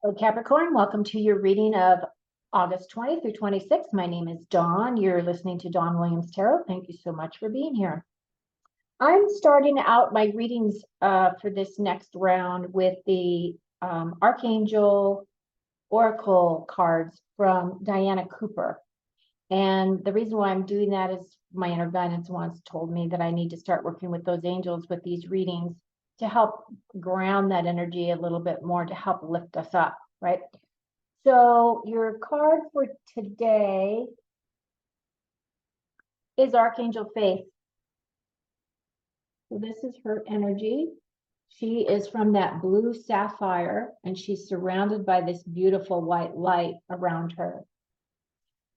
Hello, Capricorn. Welcome to your reading of August 20th through 26th. My name is Dawn. You're listening to Dawn Williams Tarot. Thank you so much for being here. I'm starting out my readings for this next round with the Archangel Oracle cards from Diana Cooper. And the reason why I'm doing that is my inner guidance once told me that I need to start working with those angels with these readings to help ground that energy a little bit more, to help lift us up, right? So your card for today is Archangel Faith. So this is her energy. She is from that blue sapphire, and she's surrounded by this beautiful white light around her.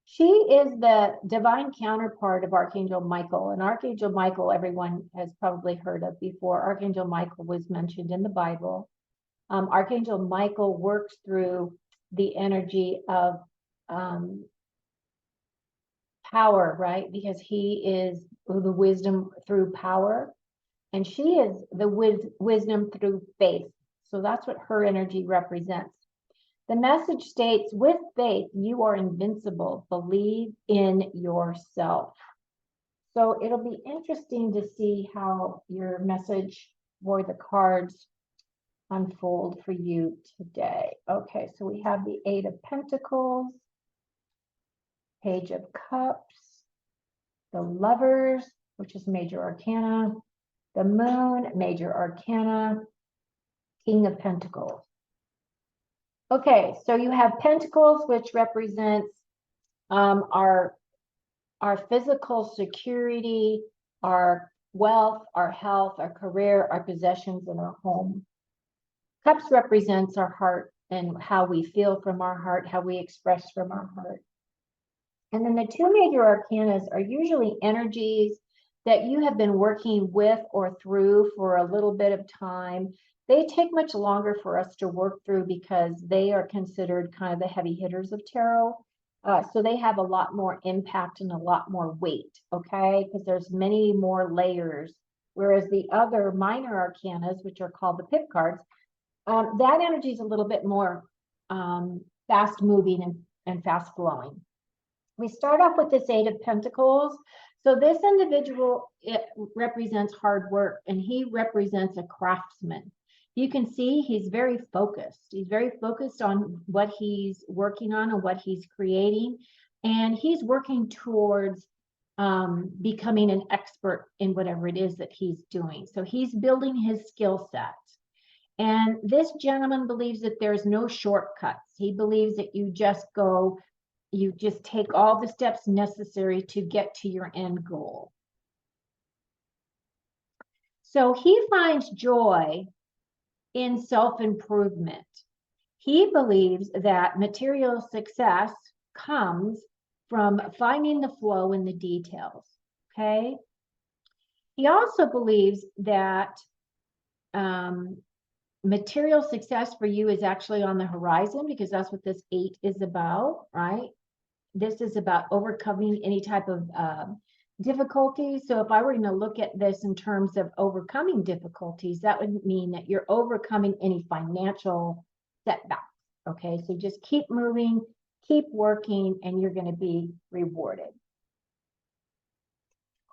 She is the divine counterpart of Archangel Michael. And Archangel Michael, everyone has probably heard of before. Archangel Michael was mentioned in the Bible. Archangel Michael works through the energy of power, right? Because he is the wisdom through power, and she is the wisdom through faith. So that's what her energy represents. The message states, with faith, you are invincible. Believe in yourself. So it'll be interesting to see how your message or the cards unfold for you today. Okay, so we have the Eight of Pentacles, Page of Cups, the Lovers, which is Major Arcana, the Moon, Major Arcana, King of Pentacles. Okay, so you have Pentacles, which represents our physical security, our wealth, our health, our career, our possessions, and our home. Cups represents our heart and how we feel from our heart, how we express from our heart. And then the two major arcanas are usually energies that you have been working with or through for a little bit of time. They take much longer for us to work through because they are considered kind of the heavy hitters of tarot. So they have a lot more impact and a lot more weight, okay? Because there's many more layers. Whereas the other minor arcanas, which are called the pip cards, that energy is a little bit more fast moving and fast flowing. We start off with this Eight of Pentacles. So this individual, it represents hard work, and he represents a craftsman. You can see he's very focused. He's very focused on what he's working on and what he's creating. And he's working towards becoming an expert in whatever it is that he's doing. So he's building his skill set. And this gentleman believes that there's no shortcuts. He believes that you just take all the steps necessary to get to your end goal. So he finds joy in self-improvement. He believes that material success comes from finding the flow in the details, okay? He also believes that material success for you is actually on the horizon, because that's what this Eight is about, right? This is about overcoming any type of difficulties. So if I were going to look at this in terms of overcoming difficulties, that would mean that you're overcoming any financial setbacks. Okay, so just keep moving, keep working, and you're going to be rewarded.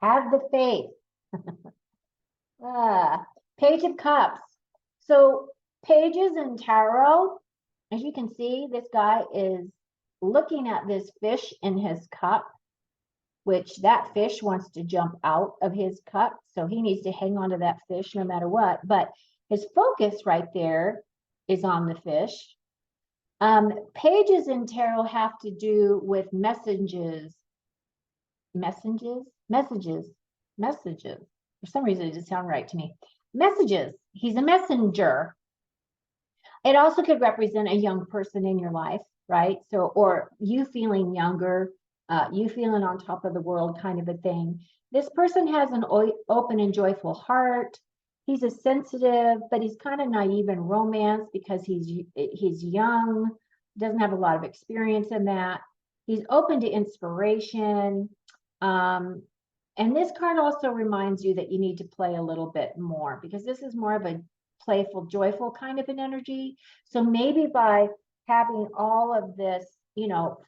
Have the faith. Page of Cups. So pages in tarot, as you can see, this guy is looking at this fish in his cup, which that fish wants to jump out of his cup. So he needs to hang on to that fish no matter what. But his focus right there is on the fish. Pages in tarot have to do with messages. For some reason, it doesn't sound right to me. Messages. He's a messenger. It also could represent a young person in your life, right? So, or you feeling younger, you feeling on top of the world kind of a thing. This person has an open and joyful heart. He's a sensitive, but he's kind of naive in romance because he's young, doesn't have a lot of experience in that. He's open to inspiration. And this card also reminds you that you need to play a little bit more, because this is more of a playful, joyful kind of an energy. So maybe by having all of this,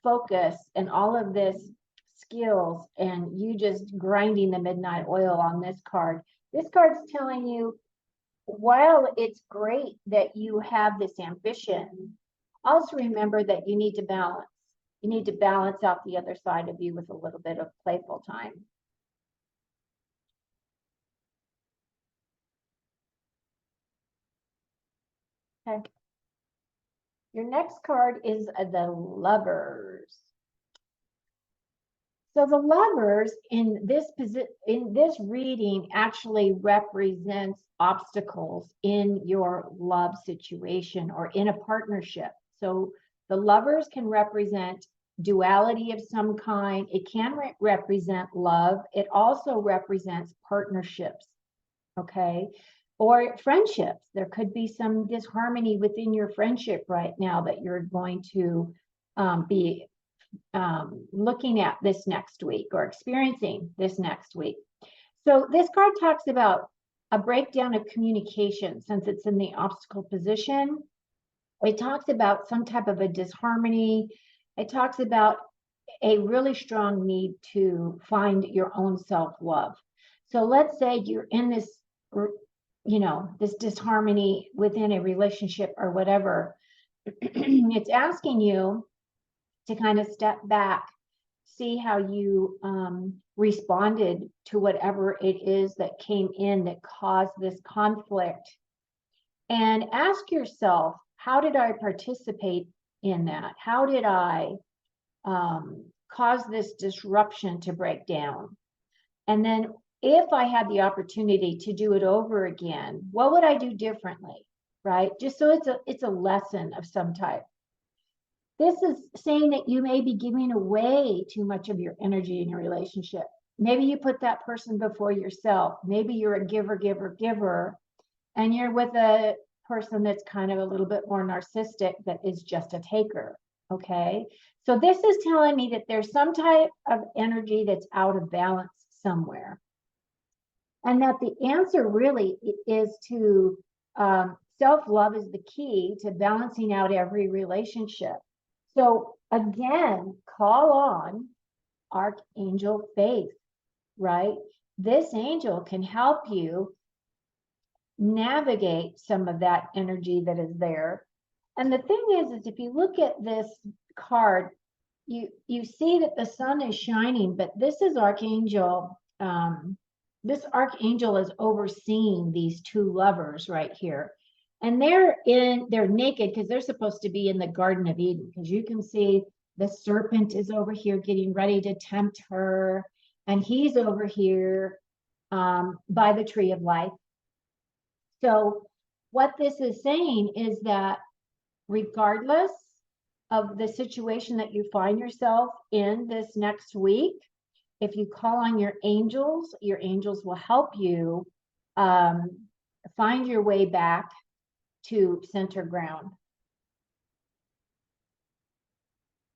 focus and all of this skills, and you just grinding the midnight oil on this card's telling you, while it's great that you have this ambition, also remember that you need to balance. You need to balance out the other side of you with a little bit of playful time. Okay. Your next card is the Lovers. So the Lovers in this reading actually represents obstacles in your love situation or in a partnership. So the Lovers can represent duality of some kind. It can represent love. It also represents partnerships, okay? Or friendships. There could be some disharmony within your friendship right now that you're going to be looking at this next week or experiencing this next week. So this card talks about a breakdown of communication since it's in the obstacle position. It talks about some type of a disharmony. It talks about a really strong need to find your own self-love. So let's say you're in this, this disharmony within a relationship or whatever. It's asking you to kind of step back, see how you responded to whatever it is that came in that caused this conflict, and ask yourself, how did I participate in that? How did I cause this disruption to break down? And then if I had the opportunity to do it over again, what would I do differently, right? Just so it's a lesson of some type. This is saying that you may be giving away too much of your energy in your relationship. Maybe you put that person before yourself. Maybe you're a giver, and you're with a person that's kind of a little bit more narcissistic that is just a taker, okay? So this is telling me that there's some type of energy that's out of balance somewhere. And that the answer really is to self-love is the key to balancing out every relationship. So again, call on Archangel Faith, right? This angel can help you navigate some of that energy that is there. And the thing is if you look at this card, you see that the sun is shining, but this is Archangel. This Archangel is overseeing these two lovers right here. And they're naked because they're supposed to be in the Garden of Eden, because you can see the serpent is over here getting ready to tempt her, and he's over here by the tree of life. So what this is saying is that regardless of the situation that you find yourself in this next week, if you call on your angels will help you find your way back to center ground.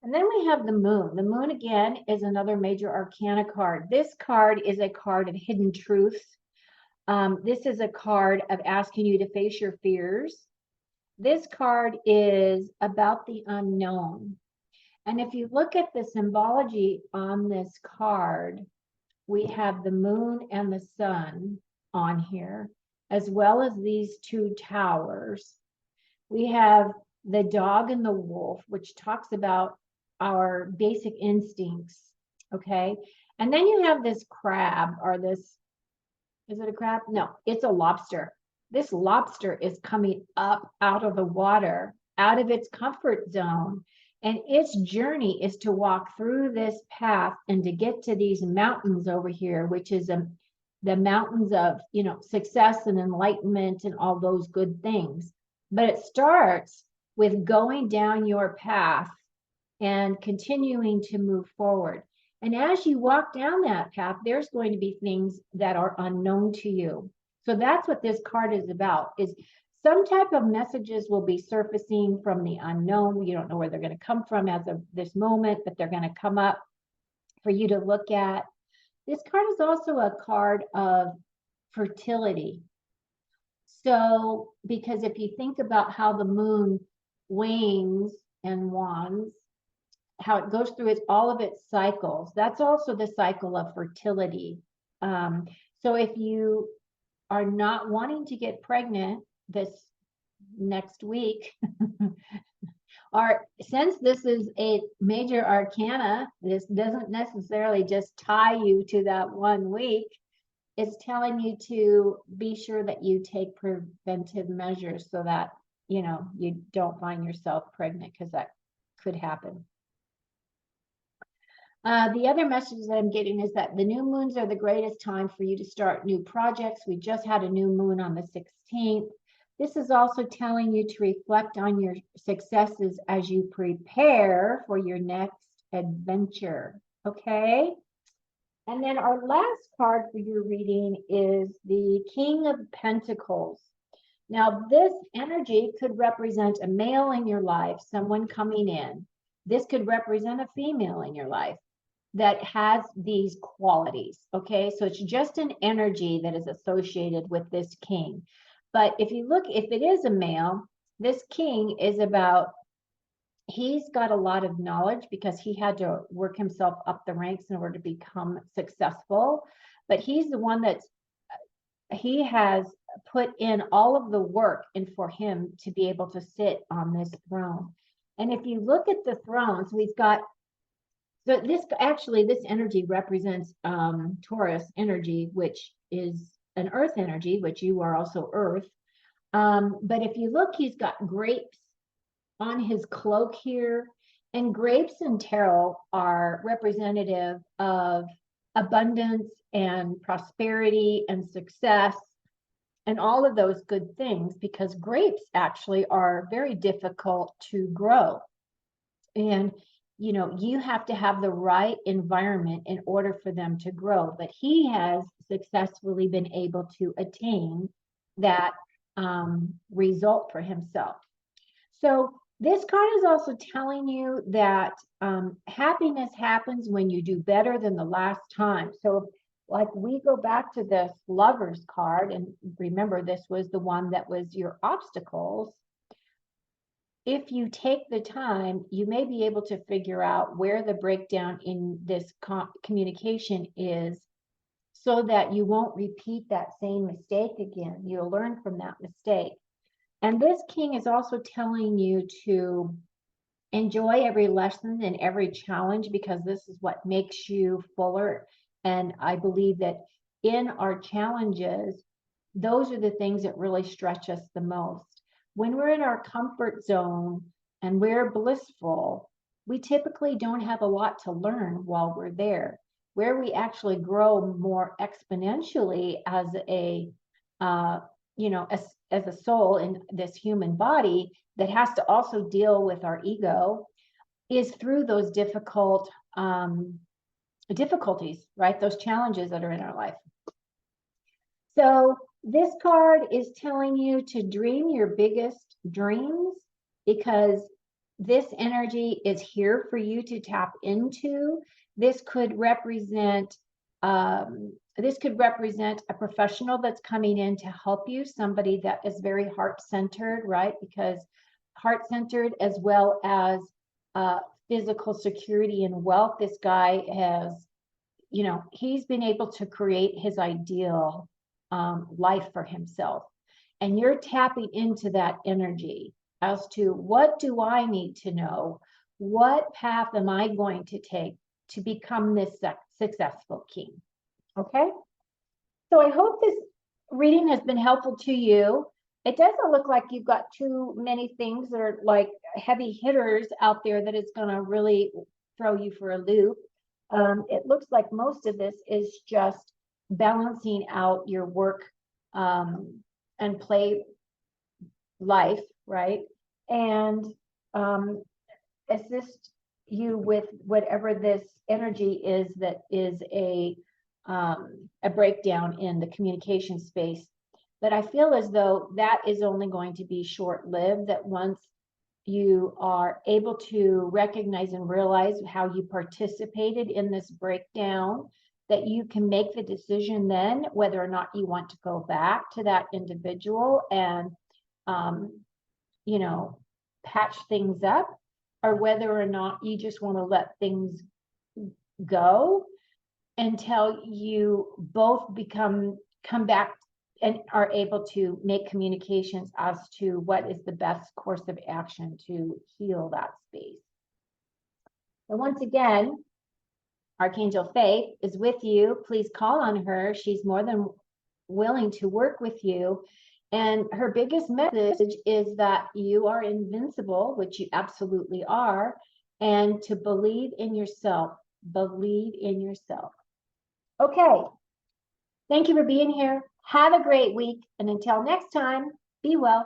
And then we have the moon. The moon, again, is another major arcana card. This card is a card of hidden truths. This is a card of asking you to face your fears. This card is about the unknown. And if you look at the symbology on this card, we have the moon and the sun on here, as well as these two towers. We have the dog and the wolf, which talks about our basic instincts, okay? And then you have this crab, or this, is it a crab? No, it's a lobster. This lobster is coming up out of the water, out of its comfort zone. And its journey is to walk through this path and to get to these mountains over here, which is the mountains of, success and enlightenment and all those good things. But it starts with going down your path and continuing to move forward. And as you walk down that path, there's going to be things that are unknown to you. So that's what this card is about, is some type of messages will be surfacing from the unknown. You don't know where they're going to come from as of this moment, but they're going to come up for you to look at. This card is also a card of fertility. So, because if you think about how the moon wanes and wands, how it goes through all of its cycles, that's also the cycle of fertility. So if you are not wanting to get pregnant this next week, or since this is a major arcana, this doesn't necessarily just tie you to that 1 week. It's telling you to be sure that you take preventive measures so that, you know, you don't find yourself pregnant, because that could happen. The other message that I'm getting is that the new moons are the greatest time for you to start new projects. We just had a new moon on the 16th. This is also telling you to reflect on your successes as you prepare for your next adventure. Okay? And then our last card for your reading is the King of Pentacles. Now, this energy could represent a male in your life, someone coming in. This could represent a female in your life that has these qualities. Okay, so it's just an energy that is associated with this king. But if you look, if it is a male, this king is about, he's got a lot of knowledge because he had to work himself up the ranks in order to become successful. But he's the one that's, he has put in all of the work and for him to be able to sit on this throne. And if you look at the throne, so he's got, so this actually, this energy represents Taurus energy, which is an earth energy, which you are also earth. But if you look, he's got grapes on his cloak here. And grapes and tarot are representative of abundance and prosperity and success and all of those good things, because grapes actually are very difficult to grow. And you know, you have to have the right environment in order for them to grow. But he has successfully been able to attain that result for himself. So this card is also telling you that happiness happens when you do better than the last time. So like we go back to this Lovers card, and remember, this was the one that was your obstacles. If you take the time, you may be able to figure out where the breakdown in this communication is, so that you won't repeat that same mistake again. You'll learn from that mistake. And this king is also telling you to enjoy every lesson and every challenge, because this is what makes you fuller. And I believe that in our challenges, those are the things that really stretch us the most. When we're in our comfort zone and we're blissful, we typically don't have a lot to learn while we're there. Where we actually grow more exponentially as a, you know, as a soul in this human body that has to also deal with our ego, is through those difficulties, right? Those challenges that are in our life. So this card is telling you to dream your biggest dreams, because this energy is here for you to tap into. This could represent a professional that's coming in to help you, somebody that is very heart-centered, right? Because heart-centered as well as physical security and wealth. This guy has, you know, he's been able to create his ideal life for himself. And you're tapping into that energy as to, what do I need to know? What path am I going to take to become this successful king? Okay. So I hope this reading has been helpful to you. It doesn't look like you've got too many things that are like heavy hitters out there that is going to really throw you for a loop. It looks like most of this is just balancing out your work and play life, right? And assist you with whatever this energy is that is a breakdown in the communication space. But I feel as though that is only going to be short-lived, that once you are able to recognize and realize how you participated in this breakdown, that you can make the decision then whether or not you want to go back to that individual and, you know, patch things up, or whether or not you just want to let things go until you both come back and are able to make communications as to what is the best course of action to heal that space. And once again, Archangel Faith is with you. Please call on her. She's more than willing to work with you. And her biggest message is that you are invincible, which you absolutely are, and to believe in yourself. Believe in yourself. Okay. Thank you for being here. Have a great week. And until next time, be well.